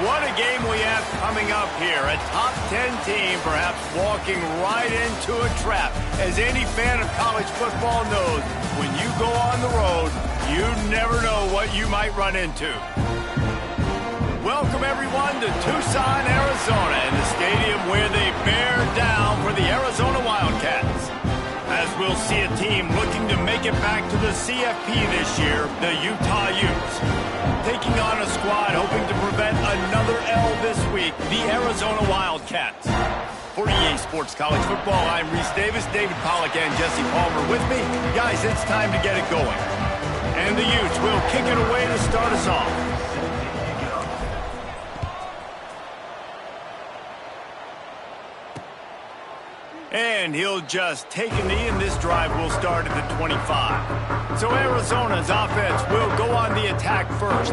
What a game we have coming up here. A top 10 team perhaps walking right into a trap. As any fan of college football knows, when you go on the road, you never know what you might run into. Welcome, everyone, to Tucson, Arizona, in the stadium where they bear down for the Arizona Wildcats. As we'll see a team looking to make it back to the CFP this year, the Utah Utes. Taking on a squad hoping to prevent another L this week, the Arizona Wildcats. For EA Sports College Football, I'm Reese Davis, David Pollack, and Jesse Palmer with me. Guys, it's time to get it going. And the Utes will kick it away to start us off. And he'll just take a knee, and this drive will start at the 25. So Arizona's offense will go on the attack first.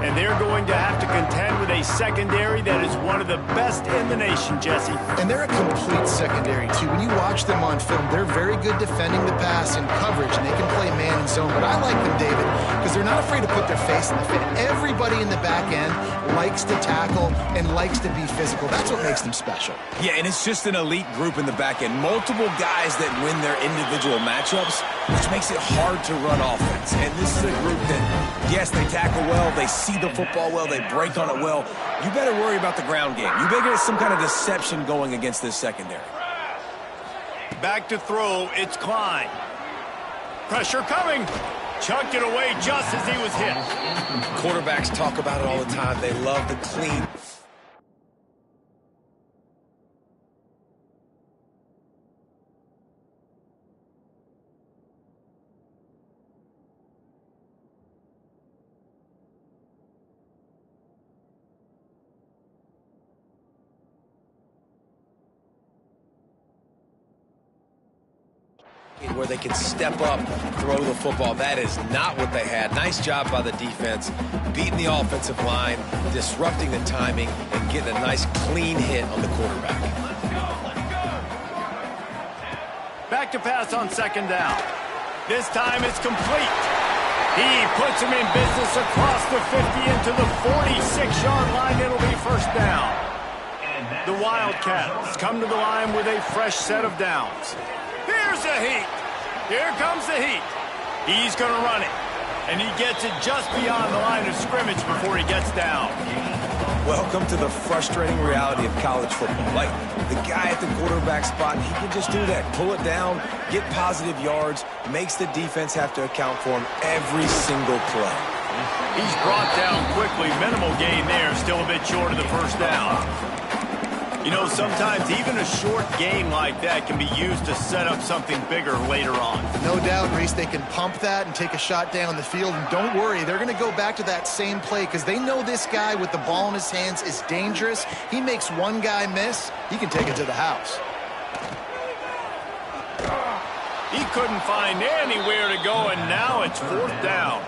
And they're going to have to contend with a secondary that is one of the best in the nation, Jesse. And they're a complete secondary, too. When you watch them on film, they're very good defending the pass and coverage, and they can play man and zone. But I like them, David, because they're not afraid to put their face in the fit. Everybody in the back end likes to tackle and likes to be physical. That's what makes them special. Yeah, and it's just an elite group in the back end. Multiple guys that win their individual matchups, which makes it hard to run offense. And this is a group that, yes, they tackle well, they see the football well, they break on it well. You better worry about the ground game. You better get some kind of deception going against this secondary. Back to throw, it's Klein. Pressure coming. Chucked it away just as he was hit. Quarterbacks talk about it all the time. They love the clean. Where they can step up, throw the football. That is not what they had. Nice job by the defense, beating the offensive line, disrupting the timing, and getting a nice clean hit on the quarterback. Back to pass on second down. This time it's complete. He puts him in business across the 50 into the 46-yard line. It'll be first down. The Wildcats come to the line with a fresh set of downs. Here's the heat. Here comes the heat. He's going to run it. And he gets it just beyond the line of scrimmage before he gets down. Welcome to the frustrating reality of college football. Like, the guy at the quarterback spot, he can just do that. Pull it down, get positive yards, makes the defense have to account for him every single play. He's brought down quickly. Minimal gain there. Still a bit short of the first down. You know, sometimes even a short game like that can be used to set up something bigger later on. No doubt, Reese, they can pump that and take a shot down the field. And don't worry, they're going to go back to that same play because they know this guy with the ball in his hands is dangerous. He makes one guy miss, he can take it to the house. He couldn't find anywhere to go, and now it's fourth down.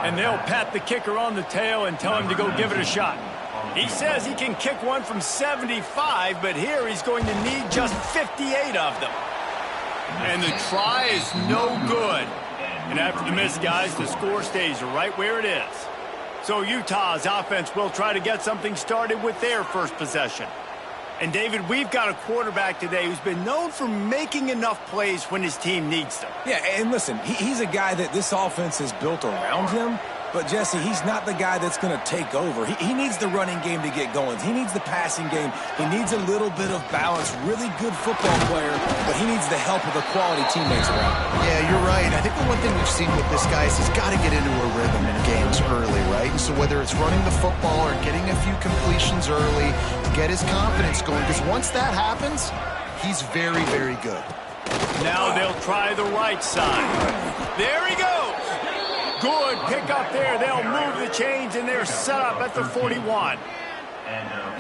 And they'll pat the kicker on the tail and tell him to go give it a shot. He says he can kick one from 75, but here he's going to need just 58 of them. And the try is no good. And after the miss, guys, the score stays right where it is. So Utah's offense will try to get something started with their first possession. And, David, we've got a quarterback today who's been known for making enough plays when his team needs them. Yeah, and listen, he's a guy that this offense is built around him. But, Jesse, he's not the guy that's going to take over. He needs the running game to get going. He needs the passing game. He needs a little bit of balance. Really good football player, but he needs the help of the quality teammates around him. Yeah, you're right. I think the one thing we've seen with this guy is he's got to get into a rhythm in games early, right? And so whether it's running the football or getting a few completions early to get his confidence going, because once that happens, he's very, very good. Now they'll try the right side. There he goes. Good pick up there. They'll move the chains, and they're set up at the 41.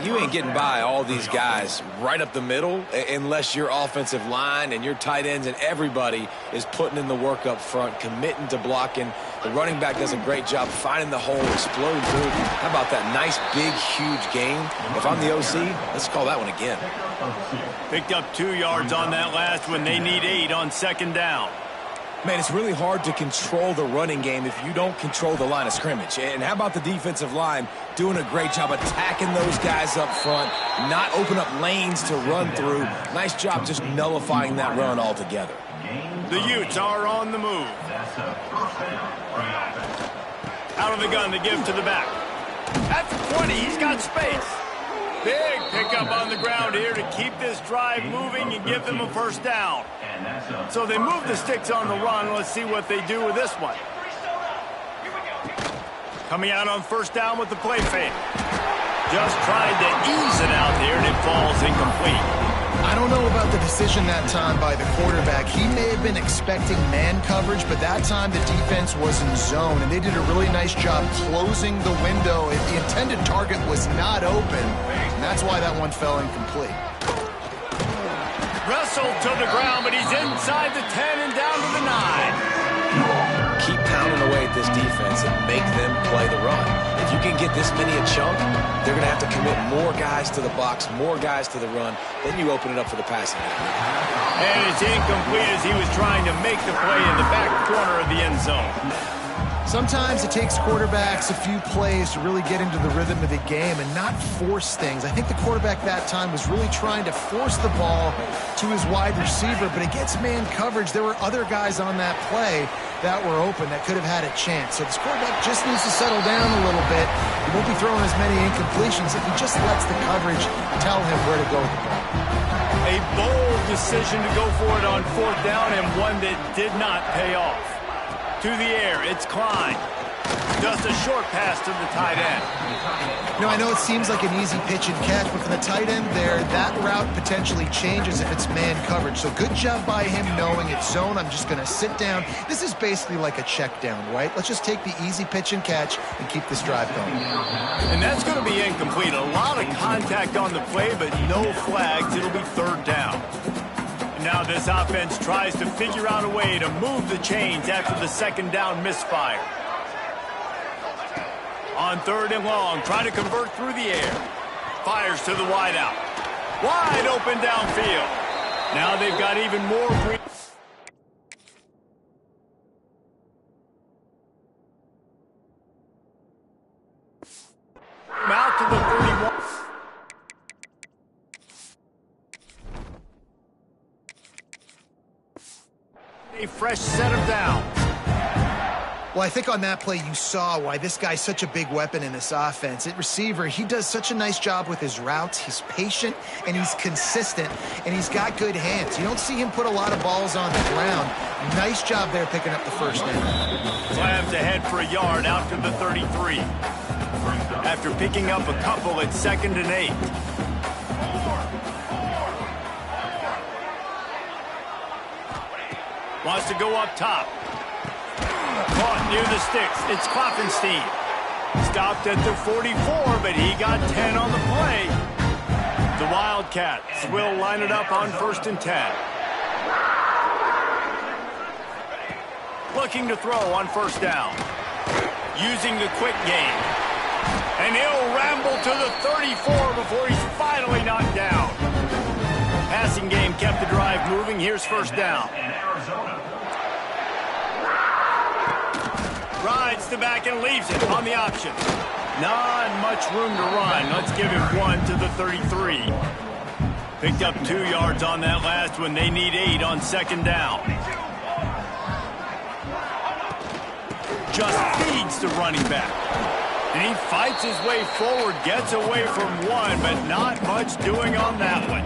You ain't getting by all these guys right up the middle unless your offensive line and your tight ends and everybody is putting in the work up front, committing to blocking. The running back does a great job finding the hole, exploding through. How about that nice, big, huge gain? If I'm the OC, let's call that one again. Picked up 2 yards on that last one. They need 8 on second down. Man, it's really hard to control the running game if you don't control the line of scrimmage. And how about the defensive line doing a great job attacking those guys up front, not open up lanes to run through. Nice job just nullifying that run altogether. The Utes are on the move. Out of the gun to give to the back. At the 20, he's got space. Big pickup on the ground here to keep this drive moving and give them a first down. So they move the sticks on the run. Let's see what they do with this one. Coming out on first down with the play fake. Just tried to ease it out there, and it falls incomplete. I don't know about the decision that time by the quarterback. He may have been expecting man coverage, but that time the defense was in zone, and they did a really nice job closing the window. If the intended target was not open, and that's why that one fell incomplete. Wrestled to the ground, but he's inside the 10 and down to the 9. Keep pounding away at this defense and make them play the run. If you can get this many a chunk, they're going to have to commit more guys to the box, more guys to the run. Then you open it up for the passing game. And it's incomplete as he was trying to make the play in the back corner of the end zone. Sometimes it takes quarterbacks a few plays to really get into the rhythm of the game and not force things. I think the quarterback that time was really trying to force the ball to his wide receiver, but against man coverage, there were other guys on that play that were open that could have had a chance. So this quarterback just needs to settle down a little bit. He won't be throwing as many incompletions if he just lets the coverage tell him where to go with the ball. A bold decision to go for it on fourth down, and one that did not pay off. To the air, it's Klein. Just a short pass to the tight end. No, I know it seems like an easy pitch and catch, but for the tight end there, that route potentially changes if it's man coverage. So good job by him knowing it's zone. I'm just going to sit down. This is basically like a check down, right? Let's just take the easy pitch and catch and keep this drive going. And that's going to be incomplete. A lot of contact on the play, but no flags. It'll be third down. Now this offense tries to figure out a way to move the chains after the second down misfire. On third and long, trying to convert through the air. Fires to the wideout. Wide open downfield. Now they've got even more free. Out to the 31. A fresh set of downs. Well, I think on that play you saw why this guy's such a big weapon in this offense. At receiver, he does such a nice job with his routes. He's patient, and he's consistent, and he's got good hands. You don't see him put a lot of balls on the ground. Nice job there picking up the first down. Slams ahead for a yard out to the 33. After picking up a couple at 2nd and 8. Wants to go up top. Caught near the sticks. It's Klopfenstein. Stopped at the 44, but he got 10 on the play. The Wildcats will line it up on 1st and 10. Looking to throw on first down. Using the quick game. And he'll ramble to the 34 before he's finally knocked down. Passing game kept the drive moving. Here's first down. Rides the back and leaves it on the option. Not much room to run. Let's give him one to the 33. Picked up 2 yards on that last one. They need 8 on second down. Just feeds the running back. And he fights his way forward, gets away from one, but not much doing on that one.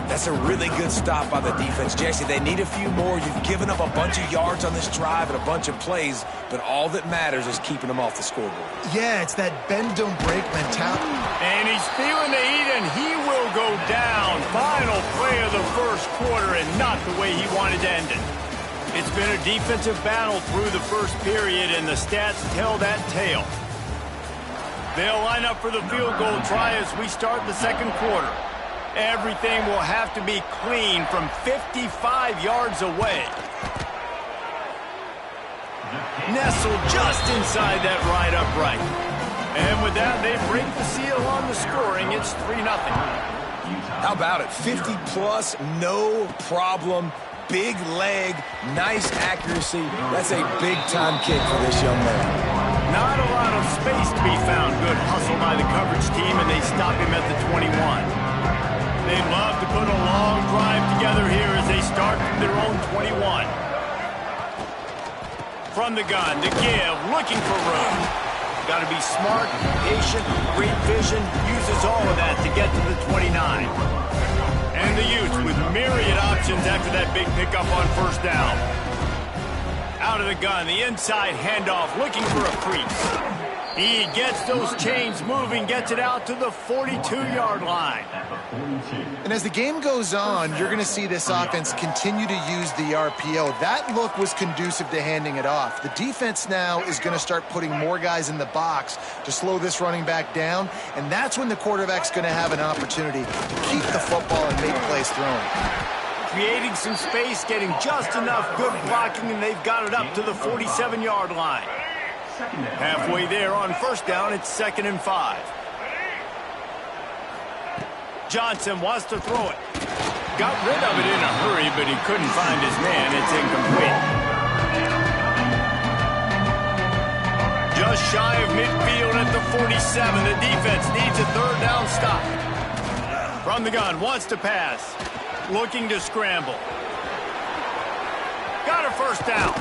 That's a really good stop by the defense, Jesse. They need a few more. You've given up a bunch of yards on this drive and a bunch of plays, but all that matters is keeping them off the scoreboard. Yeah, it's that bend, don't break mentality. And he's feeling the heat, and he will go down. Final play of the first quarter, and not the way he wanted to end it. It's been a defensive battle through the first period, and the stats tell that tale. They'll line up for the field goal try as we start the second quarter. Everything will have to be clean from 55 yards away. Nestled just inside that right upright. And with that, they break the seal on the scoring. It's 3-0. How about it? 50 plus, no problem. big leg, nice accuracy. That's a big-time kick for this young man. Not a lot of space to be found. Good hustle by the coverage team, and they stop him at the 21. They love to put a long drive together here as they start from their own 21. From the gun, to give, looking for room. Got to be smart, patient, great vision, uses all of that to get to the 29. And the Utes with myriad options after that big pickup on first down. Out of the gun, the inside handoff, looking for a crease. He gets those chains moving, gets it out to the 42-yard line. And as the game goes on, you're going to see this offense continue to use the RPO. That look was conducive to handing it off. The defense now is going to start putting more guys in the box to slow this running back down, and that's when the quarterback's going to have an opportunity to keep the football and make plays throwing. Creating some space, getting just enough good blocking, and they've got it up to the 47-yard line. Halfway there on first down, it's 2nd and 5. Johnson wants to throw it. Got rid of it in a hurry, but he couldn't find his man. It's incomplete. Just shy of midfield at the 47. The defense needs a 3rd down stop. From the gun, wants to pass. Looking to scramble. Got a 1st down.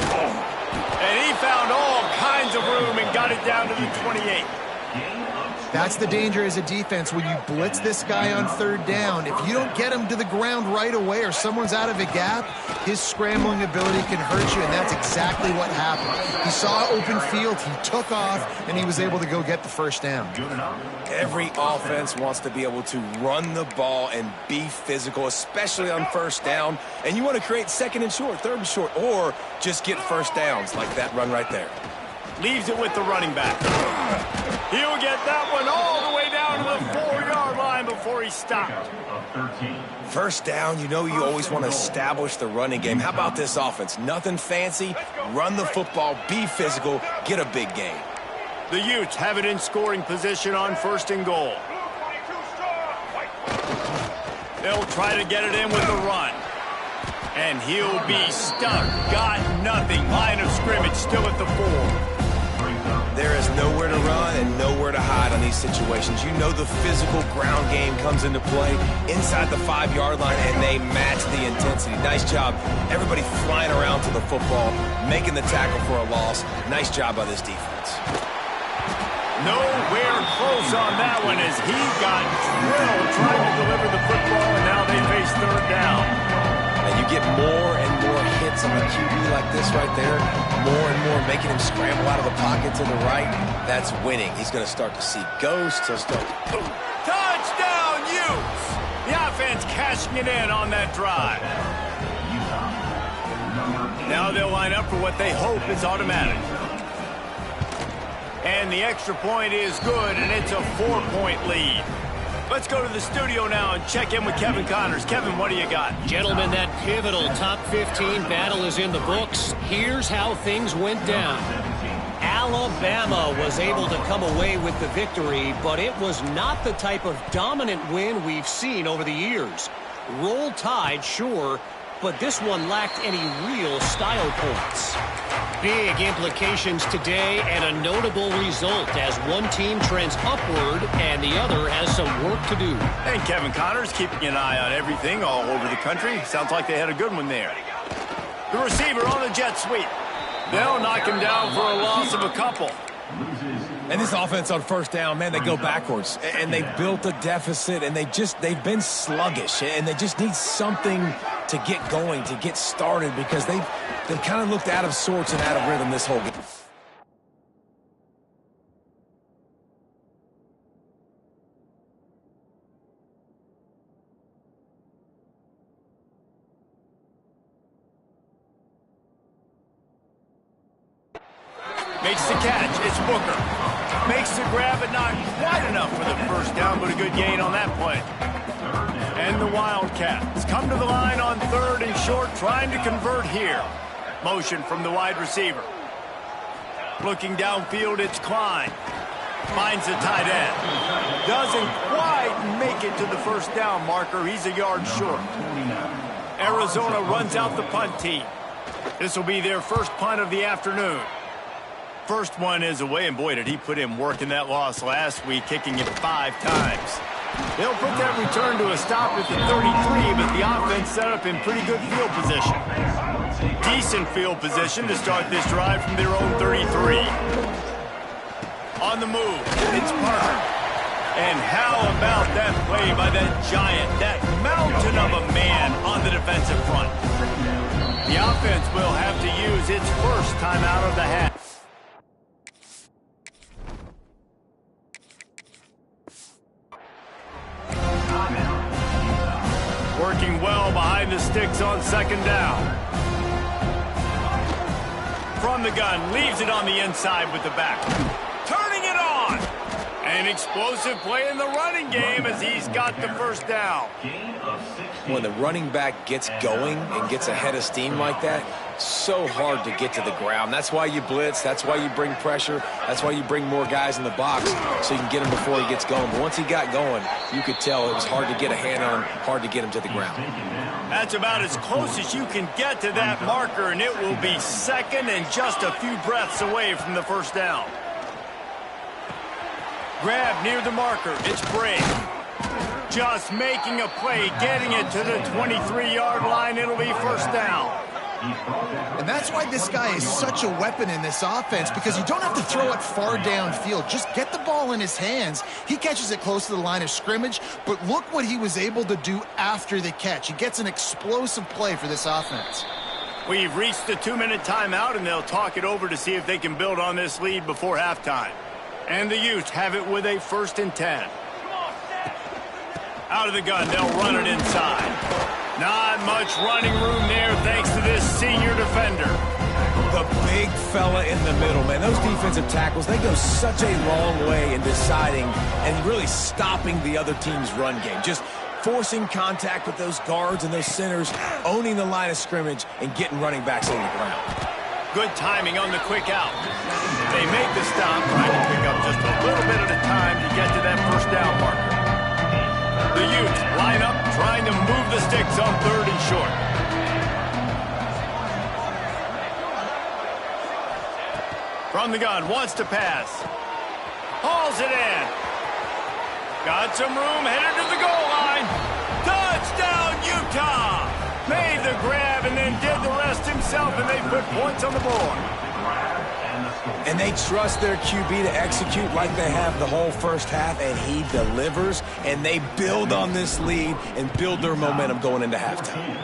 And he found all kinds of room and got it down to the 28. That's the danger as a defense when you blitz this guy on 3rd down. If you don't get him to the ground right away or someone's out of a gap, his scrambling ability can hurt you, and that's exactly what happened. He saw open field, he took off, and he was able to go get the 1st down. Every offense wants to be able to run the ball and be physical, especially on 1st down. And you want to create 2nd and short, 3rd and short, or just get 1st downs like that run right there. Leaves it with the running back. He'll get that one all the way down to the 4-yard line before he stopped. 1st down, you know you always want to establish the running game. How about this offense? Nothing fancy. Run the football, be physical, get a big gain. The Utes have it in scoring position on 1st and goal. They'll try to get it in with the run. And he'll be stuck. Got nothing. Line of scrimmage still at the 4. There is nowhere to run and nowhere to hide on these situations. You know the physical ground game comes into play inside the 5-yard line, and they match the intensity. Nice job. Everybody flying around to the football, making the tackle for a loss. Nice job by this defense. Nowhere close on that one as he got drilled trying to deliver the football, and now they face 3rd down. And you get more and more hits on a QB like this right there, more and more making him scramble out of the pocket to the right. That's winning. He's going to start to see ghosts. He'll start to... Touchdown, Utes! The offense cashing it in on that drive. Now they'll line up for what they hope is automatic. And the extra point is good, and it's a 4-point lead. Let's go to the studio now and check in with Kevin Connors. Kevin, what do you got? Gentlemen, that pivotal top 15 battle is in the books. Here's how things went down. Alabama was able to come away with the victory, but it was not the type of dominant win we've seen over the years. Roll Tide, sure, but this one lacked any real style points. Big implications today and a notable result as one team trends upward and the other has some work to do. And Kevin Connors keeping an eye on everything all over the country. Sounds like they had a good one there. The receiver on the jet sweep. They'll knock him down for a loss of a couple. And this offense on 1st down, man, they go backwards. And they built a deficit, and they've been sluggish. And they just need something to get going, to get started, because they've kind of looked out of sorts and out of rhythm this whole game. Makes the catch. It's Booker. Makes the grab, but not quite enough for the 1st down, but a good gain on that play. And the Wildcats come to the line on 3rd and short, trying to convert here. Motion from the wide receiver. Looking downfield, it's Klein. Finds the tight end. Doesn't quite make it to the 1st down marker. He's a yard short. Arizona runs out the punt team. This will be their first punt of the afternoon. First one is away, and boy, did he put in work in that loss last week, kicking it 5 times. They'll put that return to a stop at the 33, but the offense set up in pretty good field position. Decent field position to start this drive from their own 33. On the move, it's Parker. And how about that play by that giant, that mountain of a man on the defensive front? The offense will have to use its first timeout of the half. Working well behind the sticks on second down. From the gun, leaves it on the inside with the back. Turning it on! An explosive play in the running game as he's got the first down. When the running back gets going and gets ahead of steam like that, so hard to get to the ground. That's why you blitz. That's why you bring pressure. That's why you bring more guys in the box so you can get him before he gets going. But once he got going, you could tell it was hard to get a hand on him, hard to get him to the ground. That's about as close as you can get to that marker, and it will be second and just a few breaths away from the first down. Grab near the marker. It's Brake. Just making a play, getting it to the 23-yard line. It'll be first down. And that's why this guy is such a weapon in this offense, because you don't have to throw it far downfield. Just get the ball in his hands. He catches it close to the line of scrimmage, but look what he was able to do after the catch. He gets an explosive play for this offense. We've reached the 2-minute timeout, and they'll talk it over to see if they can build on this lead before halftime. And the Utes have it with a 1st and 10. Out of the gun, they'll run it inside. Not much running room there thanks to this senior defender. The big fella in the middle, man. Those defensive tackles, they go such a long way in deciding and really stopping the other team's run game. Just forcing contact with those guards and those centers, owning the line of scrimmage, and getting running backs on the ground. Good timing on the quick out. They make the stop, trying to pick up just a little bit at a time to get to that first down marker. The Utes line up, trying to move the sticks on 3rd and short. From the gun, wants to pass. Hauls it in. Got some room, headed to the goal line. Touchdown, Utah! Made the grab and then did the rest himself, and they put points on the board. And they trust their QB to execute like they have the whole first half, and he delivers, and they build on this lead and build their momentum going into halftime.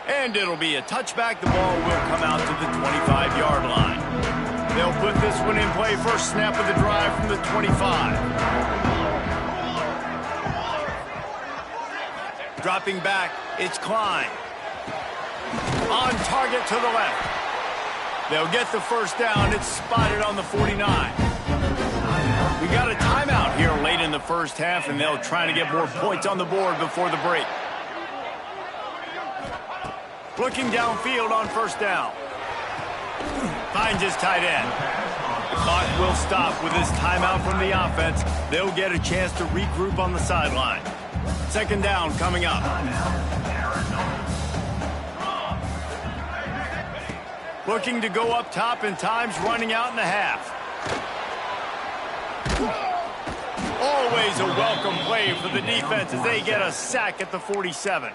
And it'll be a touchback. The ball will come out to the 25-yard line. They'll put this one in play. First snap of the drive from the 25. Dropping back, it's Klein. On target to the left. They'll get the first down. It's spotted on the 49. We got a timeout here late in the first half, and they'll try to get more points on the board before the break. Looking downfield on first down. Finds his tight end. The clock will stop with this timeout from the offense. They'll get a chance to regroup on the sideline. Second down coming up. Looking to go up top, and time's running out in the half. Always a welcome play for the defense as they get a sack at the 47.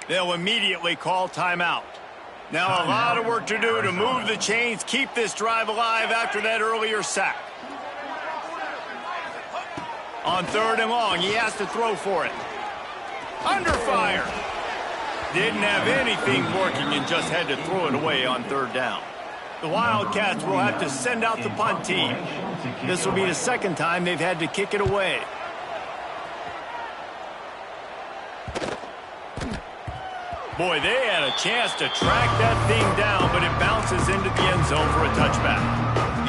They'll immediately call timeout. Now a lot of work to do to move the chains, keep this drive alive after that earlier sack. On 3rd and long, he has to throw for it. Under fire. Didn't have anything working and just had to throw it away on 3rd down. The Wildcats will have to send out the punt team. This will be the second time they've had to kick it away. Boy, they had a chance to track that thing down, but it bounces into the end zone for a touchback.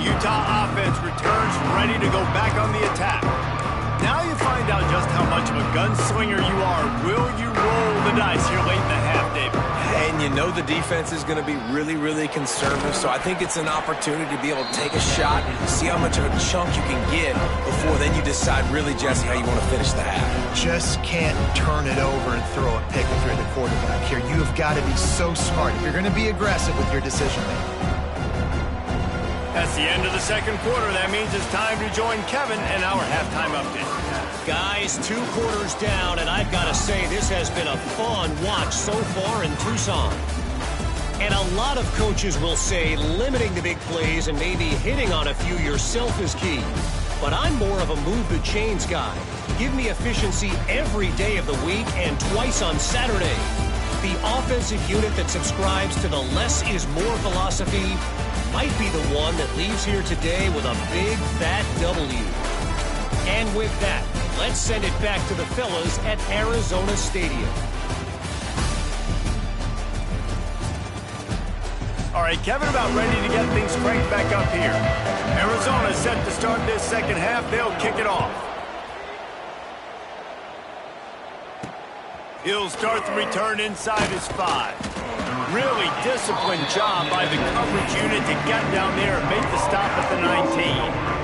The Utah offense returns ready to go back on the attack. Now you find out just how much of a gunslinger you are. Will you roll the dice here late in the half, David? And you know the defense is going to be really, really conservative, so I think it's an opportunity to be able to take a shot and see how much of a chunk you can get before then you decide really, Jesse, how you want to finish the half. Just can't turn it over and throw a pick if you're the quarterback here. You have got to be so smart if you're going to be aggressive with your decision-making. That's the end of the second quarter. That means it's time to join Kevin and our halftime update. Guys, 2 quarters down, and I've got to say this has been a fun watch so far in Tucson. And a lot of coaches will say limiting the big plays and maybe hitting on a few yourself is key. But I'm more of a move the chains guy. Give me efficiency every day of the week and twice on Saturday. The offensive unit that subscribes to the less is more philosophy might be the one that leaves here today with a big, fat W. And with that, let's send it back to the fellas at Arizona Stadium. All right, Kevin, about ready to get things cranked back up here. Arizona set to start this second half. They'll kick it off. He'll start the return inside his 5. Really disciplined job by the coverage unit to get down there and make the stop at the 19.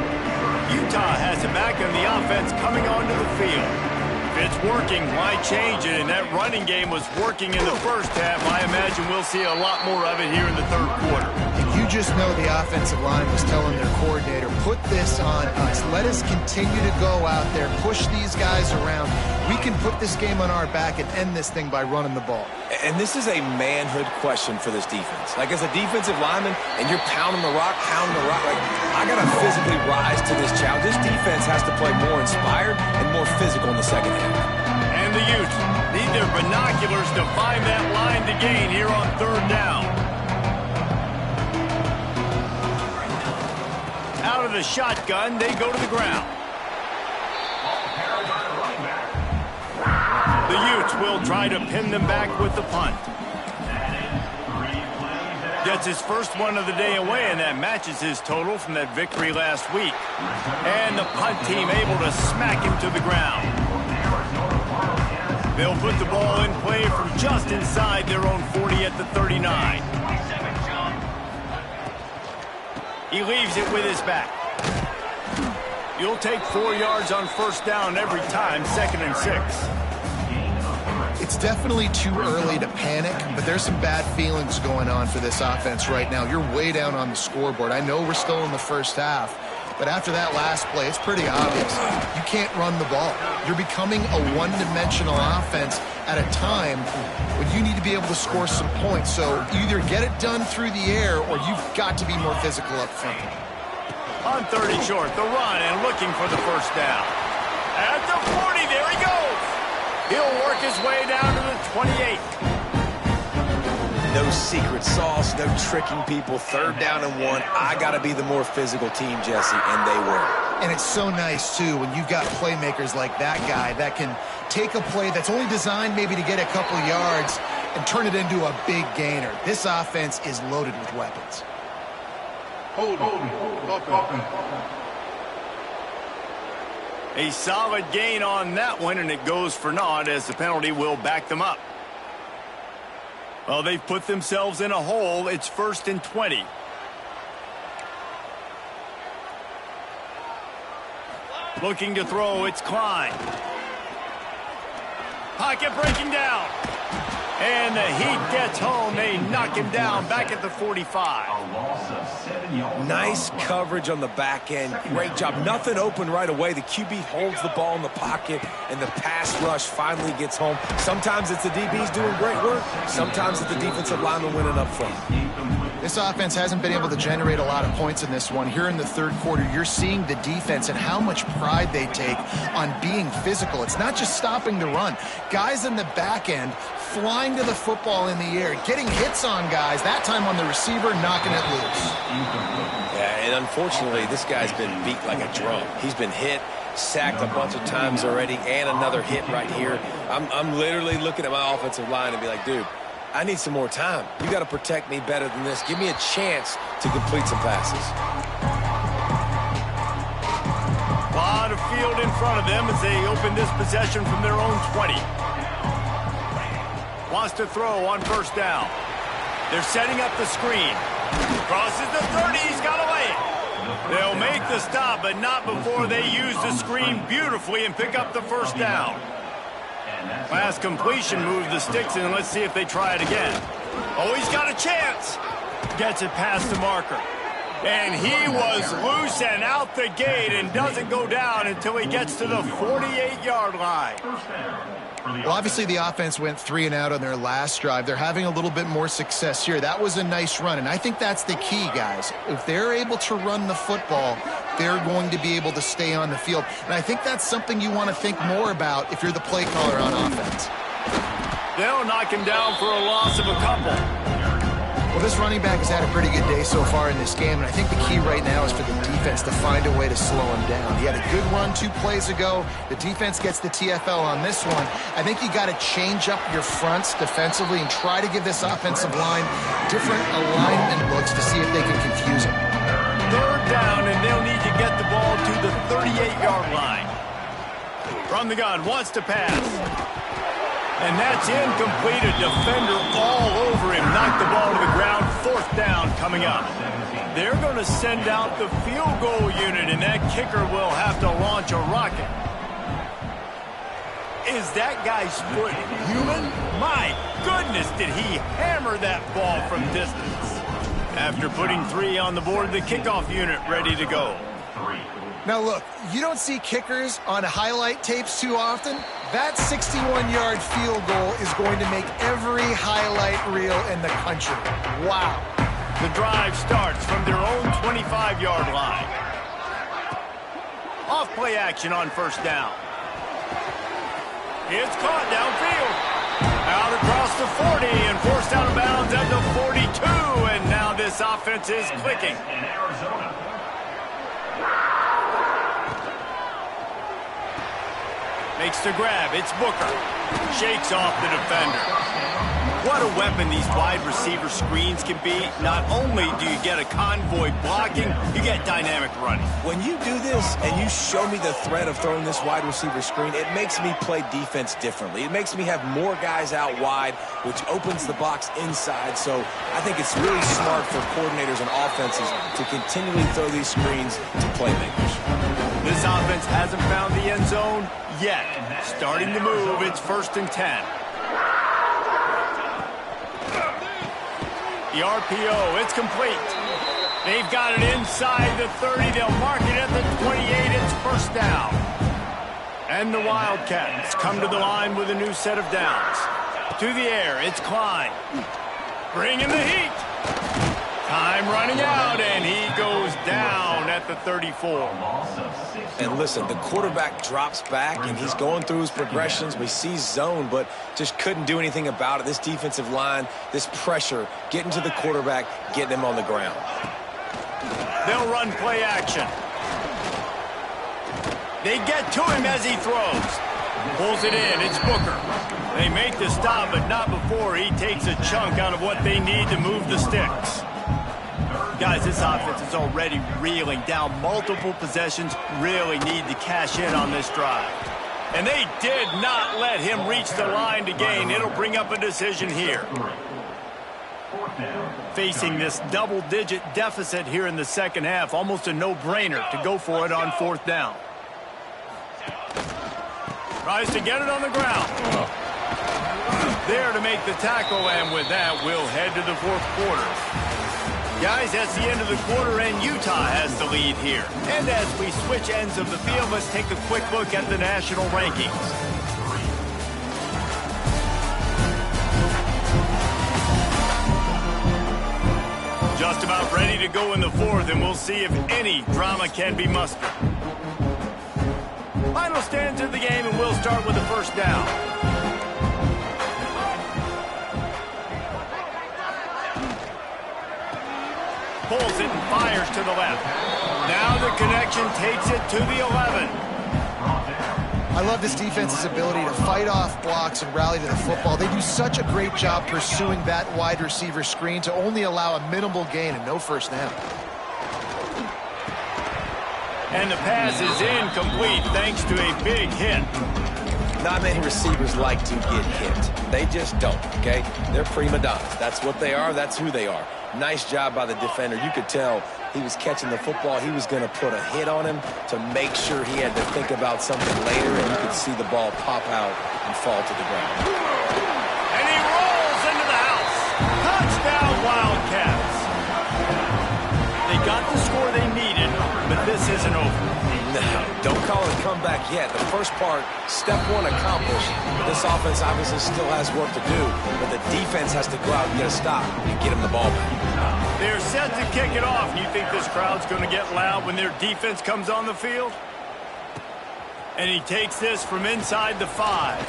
Utah has it back, and the offense coming onto the field. If it's working, why change it? And that running game was working in the first half. I imagine we'll see a lot more of it here in the third quarter. You just know the offensive line was telling their coordinator, put this on us. Let us continue to go out there, push these guys around. We can put this game on our back and end this thing by running the ball. And this is a manhood question for this defense. Like, as a defensive lineman, and you're pounding the rock, like, I got to physically rise to this challenge. This defense has to play more inspired and more physical in the second half. And the Utes need their binoculars to find that line to gain here on third down. Out of the shotgun, they go to the ground. The Utes will try to pin them back with the punt. Gets his first one of the day away, and that matches his total from that victory last week. And the punt team able to smack him to the ground. They'll put the ball in play from just inside their own 40 at the 39. He leaves it with his back. You'll take 4 yards on first down every time, 2nd and 6. It's definitely too early to panic, but there's some bad feelings going on for this offense right now. You're way down on the scoreboard. I know we're still in the first half, but after that last play, it's pretty obvious. You can't run the ball. You're becoming a one-dimensional offense at a time when you need to be able to score some points. So either get it done through the air or you've got to be more physical up front. On 30 short, the run and looking for the first down. At the 40, there he goes. He'll work his way down to the 28. No secret sauce, no tricking people. 3rd down and 1. I got to be the more physical team, Jesse, and they were. And it's so nice, too, when you've got playmakers like that guy that can take a play that's only designed maybe to get a couple yards and turn it into a big gainer. This offense is loaded with weapons. Hold on. A solid gain on that one, and it goes for naught as the penalty will back them up. Well, they've put themselves in a hole. It's 1st and 20. Looking to throw, it's Klein. Pocket breaking down. And the Heat gets home. They knock him down back at the 45. Nice coverage on the back end. Great job. Nothing open right away. The QB holds the ball in the pocket, and the pass rush finally gets home. Sometimes it's the DBs doing great work. Sometimes it's the defensive lineman winning up front. This offense hasn't been able to generate a lot of points in this one. Here in the third quarter, you're seeing the defense and how much pride they take on being physical. It's not just stopping the run. Guys in the back end flying to the football in the air, getting hits on guys, that time on the receiver, knocking it loose. Yeah, and unfortunately, this guy's been beat like a drum. He's been hit, sacked a bunch of times already, and another hit right here. I'm literally looking at my offensive line and be like, dude, I need some more time. You got to protect me better than this. Give me a chance to complete some passes. A lot of field in front of them as they open this possession from their own 20. Wants to throw on first down. They're setting up the screen. Crosses the 30. He's got away. They'll make the stop, but not before they use the screen beautifully and pick up the first down. Last completion moves the sticks in. Let's see if they try it again. Oh, he's got a chance. Gets it past the marker. And he was loose and out the gate and doesn't go down until he gets to the 48-yard line. Well, obviously the offense went 3 and out on their last drive. They're having a little bit more success here. That was a nice run, and I think that's the key, guys. If they're able to run the football, they're going to be able to stay on the field. And I think that's something you want to think more about if you're the play caller on offense. They'll knock him down for a loss of a couple. Well, this running back has had a pretty good day so far in this game, and I think the key right now is for the defense to find a way to slow him down. He had a good run 2 plays ago. The defense gets the TFL on this one. I think you got to change up your fronts defensively and try to give this offensive line different alignment looks to see if they can confuse him. Third down, and they'll need to get the ball to the 38-yard line. From the gun, wants to pass. And that's incomplete. A defender all over him. Knocked the ball to the ground. Fourth down coming up. They're going to send out the field goal unit, and that kicker will have to launch a rocket. Is that guy's foot human? My goodness, did he hammer that ball from distance. After putting 3 on the board, the kickoff unit ready to go. Now look, you don't see kickers on highlight tapes too often. That 61-yard field goal is going to make every highlight reel in the country. Wow. The drive starts from their own 25-yard line. Off play action on first down. It's caught downfield. Out across the 40 and forced out of bounds at the 42. And now this offense is clicking. In Arizona. Makes the grab. It's Booker. Shakes off the defender. What a weapon these wide receiver screens can be. Not only do you get a convoy blocking, you get dynamic running. When you do this and you show me the threat of throwing this wide receiver screen, it makes me play defense differently. It makes me have more guys out wide, which opens the box inside. So I think it's really smart for coordinators and offenses to continually throw these screens to playmakers. This offense hasn't found the end zone yet. Starting to move, it's 1st and 10. The RPO, it's complete. They've got it inside the 30. They'll mark it at the 28. It's first down. And the Wildcats come to the line with a new set of downs. To the air, it's Klein. Bringing the heat. Time running out, and he goes down at the 34. And listen, the quarterback drops back, and he's going through his progressions. We see zone, but just couldn't do anything about it. This defensive line, this pressure, getting to the quarterback, getting him on the ground. They'll run play action. They get to him as he throws. Pulls it in. It's Booker. They make the stop, but not before he takes a chunk out of what they need to move the sticks. Guys, this offense is already reeling down multiple possessions. Really need to cash in on this drive. And they did not let him reach the line to gain. It'll bring up a decision here. Facing this double-digit deficit here in the second half, almost a no-brainer to go for it on 4th down. Tries to get it on the ground. There to make the tackle, and with that, we'll head to the 4th quarter. Guys, that's the end of the quarter, and Utah has the lead here. And as we switch ends of the field, let's take a quick look at the national rankings. Just about ready to go in the 4th, and we'll see if any drama can be mustered. Final stands of the game, and we'll start with the first down. Pulls it and fires to the left. Now the connection takes it to the 11. I love this defense's ability to fight off blocks and rally to the football. They do such a great job pursuing that wide receiver screen to only allow a minimal gain and no first down. And the pass is incomplete thanks to a big hit. Not many receivers like to get hit. They just don't, okay? They're prima donnas. That's what they are. That's who they are. Nice job by the defender. You could tell he was catching the football. He was going to put a hit on him to make sure he had to think about something later, and you could see the ball pop out and fall to the ground. And he rolls into the house. Touchdown, Wildcats. They got the score they needed, but this isn't over. No, don't call it a comeback yet. The first part, step one accomplished. This offense obviously still has work to do, but the defense has to go out and get a stop and get him the ball back. They're set to kick it off. You think this crowd's going to get loud when their defense comes on the field? And he takes this from inside the 5.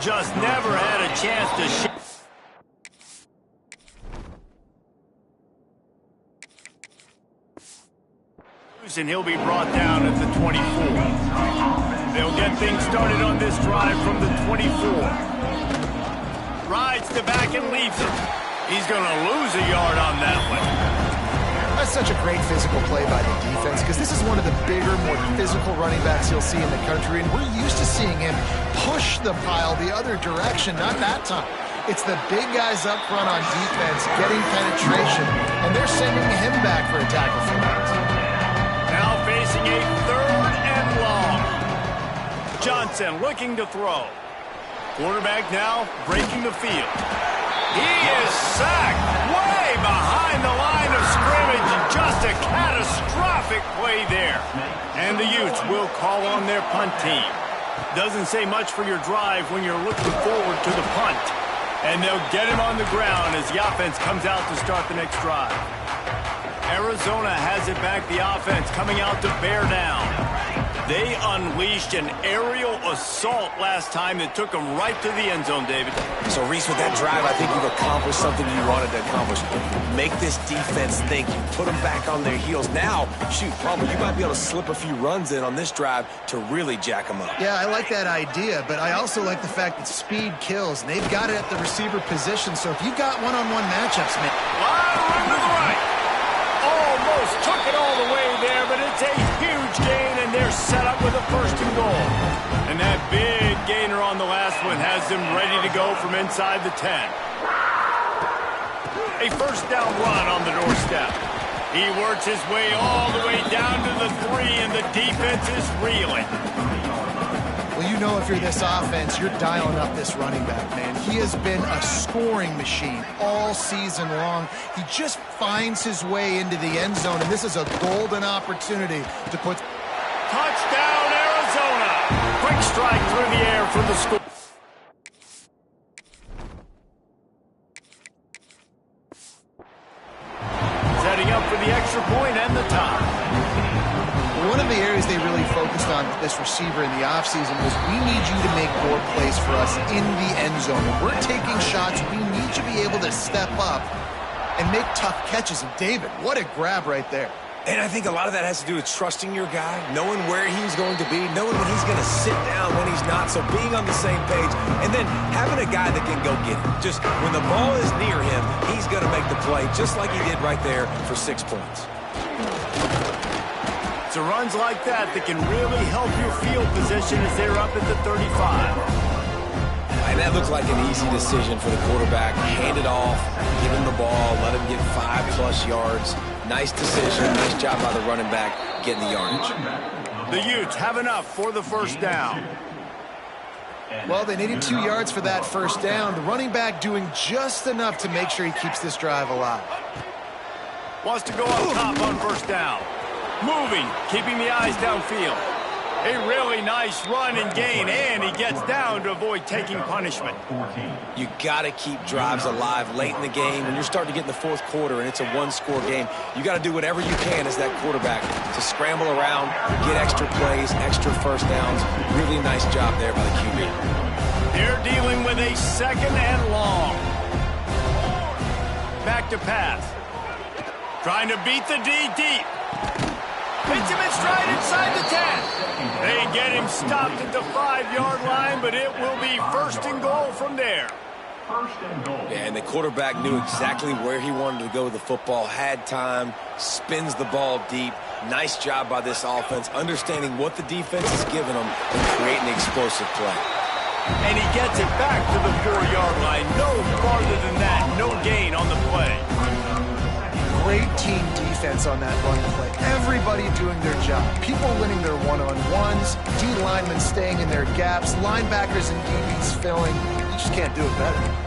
Just never had a chance to and he'll be brought down at the 24. They'll get things started on this drive from the 24. Rides the back and leaves it. He's going to lose a yard on that one. That's such a great physical play by the defense because this is one of the bigger, more physical running backs you'll see in the country, and we're used to seeing him push the pile the other direction, not that time. It's the big guys up front on defense getting penetration, and they're sending him back for a tackle for that. Now facing a 3rd and long. Johnson looking to throw. Quarterback now breaking the field. He is sacked way behind the line of scrimmage, and just a catastrophic play there. And the Utes will call on their punt team. Doesn't say much for your drive when you're looking forward to the punt. And they'll get him on the ground as the offense comes out to start the next drive. Arizona has it back, the offense coming out to bear down. They unleashed an aerial assault last time that took them right to the end zone, David. So, Reese, with that drive, I think you've accomplished something you wanted to accomplish. Make this defense think. You put them back on their heels. Now, shoot, Palmer, you might be able to slip a few runs in on this drive to really jack them up. Yeah, I like that idea, but I also like the fact that speed kills, and they've got it at the receiver position, so if you've got one-on-one matchups, man. Wide run to the right. Almost took it all the way there, but it's a huge gain, and they're set up with a 1st and goal. And that big gainer on the last one has them ready to go from inside the 10. A 1st down run on the doorstep. He works his way all the way down to the 3, and the defense is reeling. Well, you know if you're this offense, you're dialing up this running back, man. He has been a scoring machine all season long. He just finds his way into the end zone, and this is a golden opportunity to put... Touchdown, Arizona! Quick strike through the air for the score. Setting up for the extra point and the tie. One of the areas they really focused on with this receiver in the offseason was we need you to make more plays for us in the end zone. When we're taking shots, we need you to be able to step up and make tough catches. And David, what a grab right there. And I think a lot of that has to do with trusting your guy, knowing where he's going to be, knowing when he's going to sit down, when he's not, so being on the same page, and then having a guy that can go get it. Just when the ball is near him, he's going to make the play, just like he did right there for 6 points. So runs like that can really help your field position as they're up at the 35. And that looked like an easy decision for the quarterback. Hand it off, give him the ball, let him get 5+ yards. Nice decision, nice job by the running back getting the yardage. The Utes have enough for the 1st down. Well, they needed 2 yards for that 1st down. The running back doing just enough to make sure he keeps this drive alive. Wants to go up top on 1st down. Moving, keeping the eyes downfield. A really nice run and gain, and he gets down to avoid taking punishment. You got to keep drives alive late in the game. When you're starting to get in the 4th quarter and it's a 1-score game, you got to do whatever you can as that quarterback to scramble around, get extra plays, extra 1st downs. Really nice job there by the QB. They're dealing with a 2nd and long. Back to pass. Trying to beat the D deep. Hits him in stride inside the 10. They get him stopped at the 5-yard line, but it will be 1st and goal from there. Yeah, and the quarterback knew exactly where he wanted to go with the football, had time, spins the ball deep. Nice job by this offense, understanding what the defense is giving them and creating explosive play. And he gets it back to the 4-yard line. No farther than that. No gain on the play. Great team defense on that run play. Everybody doing their job. People winning their one-on-ones, D linemen staying in their gaps, linebackers and DBs filling. You just can't do it better.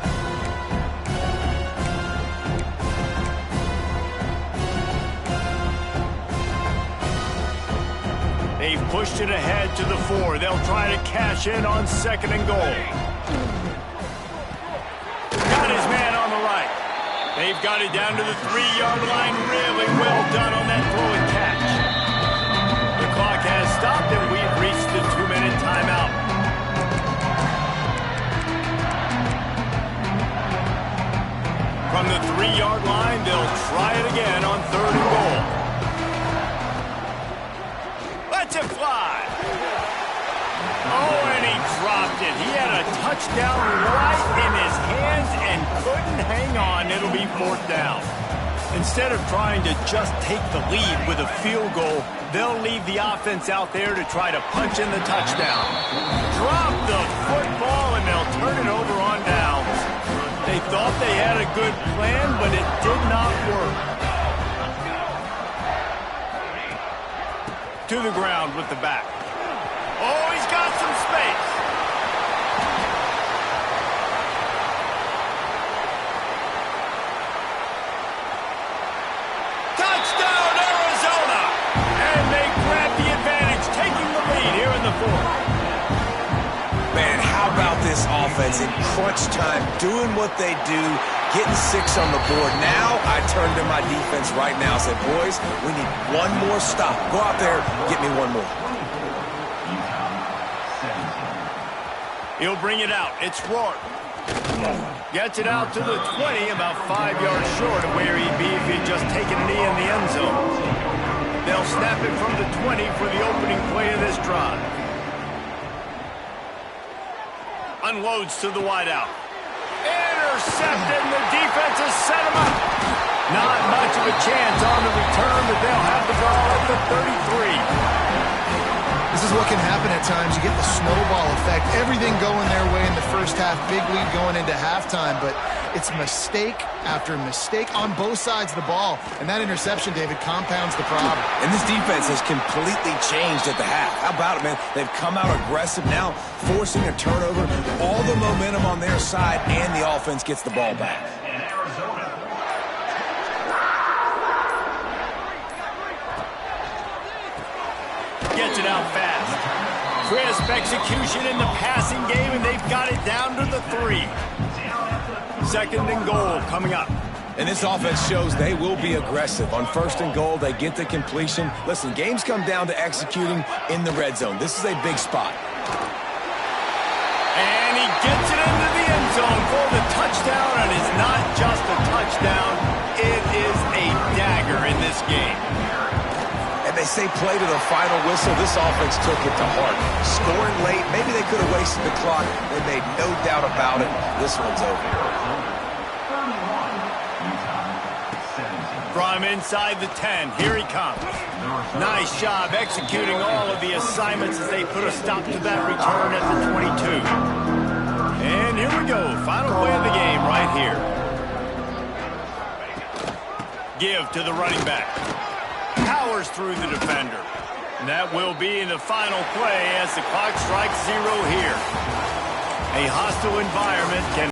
They've pushed it ahead to the 4. They'll try to cash in on 2nd and goal. Got his man on the right. They've got it down to the 3-yard line. Really well done on that throw and catch. The clock has stopped, and we've reached the 2-minute timeout. From the 3-yard line, they'll try it again on 3rd and goal. Let's it fly. Oh, and he dropped it. He had a touchdown right in his hands and couldn't hang on. It'll be 4th down. Instead of trying to just take the lead with a field goal, they'll leave the offense out there to try to punch in the touchdown. Drop the football, and they'll turn it over on downs. They thought they had a good plan, but it did not work. To the ground with the back. Oh, he's got some space. Touchdown, Arizona! And they grab the advantage, taking the lead here in the 4th. Man, how about this offense in crunch time, doing what they do, getting 6 on the board. Now I turn to my defense right now and say, boys, we need one more stop. Go out there, get me one more. He'll bring it out. It's Rourke. Gets it out to the 20, about 5 yards short of where he'd be if he'd just taken a knee in the end zone. They'll snap it from the 20 for the opening play of this drive. Unloads to the wideout. Intercepted, and the defense has set him up. Not much of a chance on the return, but they'll have the ball at the 33. This is what can happen at times. You get the snowball effect. Everything going their way in the first half. Big lead going into halftime, but it's mistake after mistake on both sides of the ball. And that interception, David, compounds the problem. And this defense has completely changed at the half. How about it, man? They've come out aggressive now, forcing a turnover. All the momentum on their side, and the offense gets the ball back. Gets it out fast. Crisp execution in the passing game, and they've got it down to the 3. 2nd and goal coming up. And this offense shows they will be aggressive. On 1st and goal, they get the completion. Listen, games come down to executing in the red zone. This is a big spot. And he gets it into the end zone for the touchdown, and it's not just a touchdown. It is a dagger in this game. And they say play to the final whistle. This offense took it to heart. Scoring late, maybe they could have wasted the clock. They made no doubt about it. This one's over. From inside the 10, here he comes. Nice job executing all of the assignments as they put a stop to that return at the 22. And here we go, final play of the game right here. Give to the running back. Powers through the defender. And that will be the final play as the clock strikes 0 here. A hostile environment can